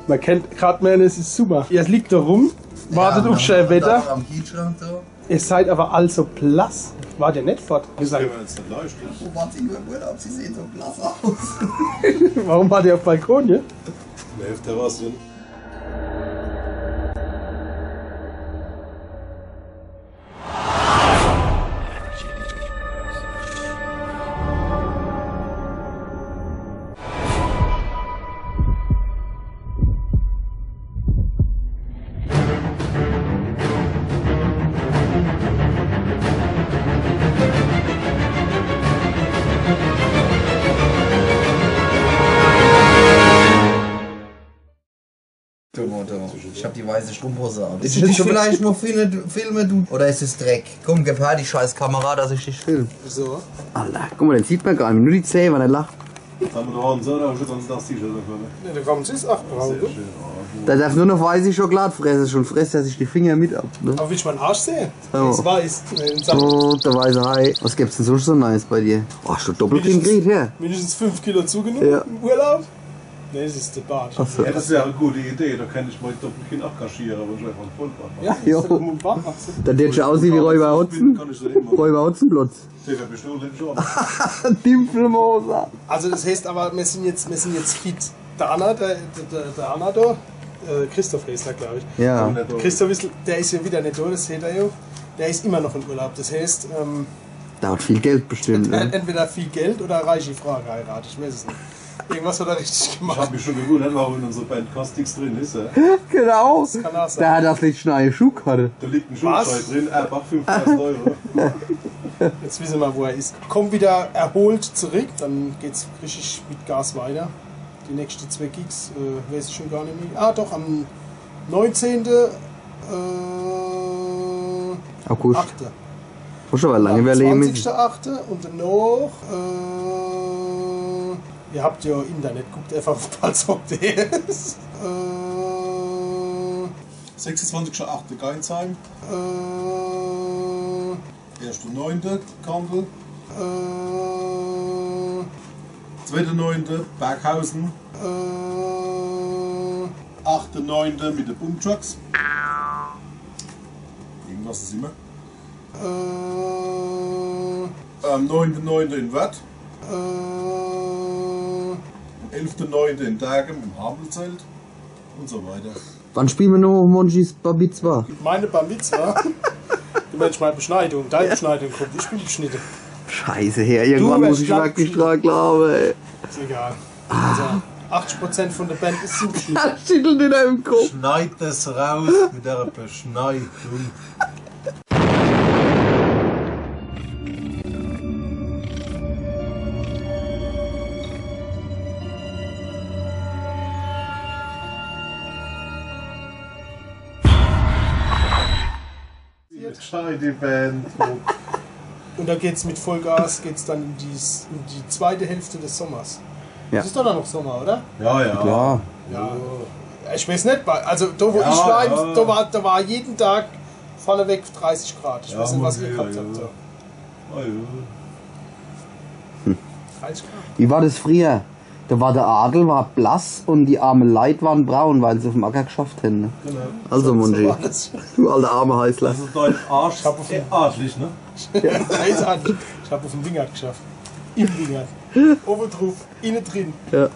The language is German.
Man kennt gerade mehr, es ist super. Ihr liegt da rum, wartet auf schön Wetter. Ihr seid aber also blass. War der nicht fort? Wo waren Sie nur im Urlaub? Sie sehen so blass aus. Warum war der auf Balkon hier? Läuft der was denn? Ich hab die weiße Strumpfhose an. Ist das vielleicht noch Filme, du? Oder ist es Dreck? Komm, gib her die scheiß Kamera, dass ich dich filme. Wieso? Alter, guck mal, den sieht man gar nicht. Nur die Zähne, wenn er lacht. Jetzt haben wir da so, da ist uns das T-Shirt davon. Ne, da kommt es auch braun. Sehr schön. Der darf nur noch weiße Schokolade fressen, schon frisst er sich die Finger mit ab. Ne? Aber willst du meinen Arsch sehen? Oh. Das weiß. Oh, der weiße Hai. Was gibt's denn sonst so nice bei dir? Oh, hast du doppelt hingekriegt, ja? Mindestens 5 Kilo zugenommen Ja. im Urlaub? Ne, das ist der Bart. Ach so. Ja, das ist ja eine gute Idee, da kann ich mein Doppelkinn abkaschieren, aber ich einfach einen Vollbart machen. Ja, Jo. das ist doch ein Bart. Der wird schon aussehen wie Räuber Hotzen. Kann ich so immer. Räuber Hotzenplotz. Der wird bestimmt schon. Dimpfelmoser. Also das heißt aber, wir sind jetzt fit. Der Anna, der Anna da, Christoph heißt er, glaube ich. Ja. Christoph ist, der ist ja wieder nicht da, das seht ihr ja. Der ist immer noch im Urlaub. Das heißt, Dauert viel Geld bestimmt. Ne? entweder viel Geld oder eine reiche Frau geheiratet. Ich weiß es nicht. Irgendwas hat er richtig Ich gemacht. habe mich schon gewundert, warum in unserer Band Costix drin ist. Ja? Genau. Kann auch sein. Der hat das nicht neue Schuhkarte. Da liegt ein Was? Schuhschein drin, er macht 5.000 Euro. Jetzt wissen wir, wo er ist. Kommt wieder erholt zurück, dann geht's richtig mit Gas weiter. Die nächsten 2 Gigs, weiß ich schon gar nicht mehr. Ah, doch, am 19. August. 8. Muss aber lange Am überlegen. 20.8. und dann noch. Ihr habt ja Internet, guckt einfach auf Balzhock.de. 26.8. Geinsheim. 1.9. Kandel. 2.9. Berghausen. 8.9. mit den Boomtrucks. Irgendwas ist immer. 9.9. in Watt. 11.9. in Dagen im Hamelzelt und so weiter. Wann spielen wir noch Monjis Babizwa? Meine Bar Mitzwa. Du meinst meine Beschneidung, deine Beschneidung kommt, ich bin beschnitten. Scheiße her, irgendwann muss ich wirklich dran glauben. Ey. Ist egal. Also 80% von der Band ist zugeschnitten. Er schüttelt in einem Kopf. Schneid das raus mit der Beschneidung. Schneid die Band. Und da geht's mit Vollgas geht's dann in die zweite Hälfte des Sommers. Ja. Das ist doch dann noch Sommer, oder? Ja, ja. Klar. Ja. Ich weiß nicht, also da wo Ja, ich war, ja. da war jeden Tag vorneweg 30 Grad. Ich Ja, weiß nicht, was ihr ja, gehabt ja. habt. So. Oh, ja. 30 Grad. Wie war das früher? Da war der Adel war blass und die armen Leute waren braun, weil sie auf dem Acker geschafft hätten. Ne? Genau. Also Monji, war das. du alter arme Heißler. Das ist dein Arsch. Ich hab auf den- adlig, ne? Ich habe auf dem Wingert geschafft. Im Wingert. Oben drauf, innen drin. Ja.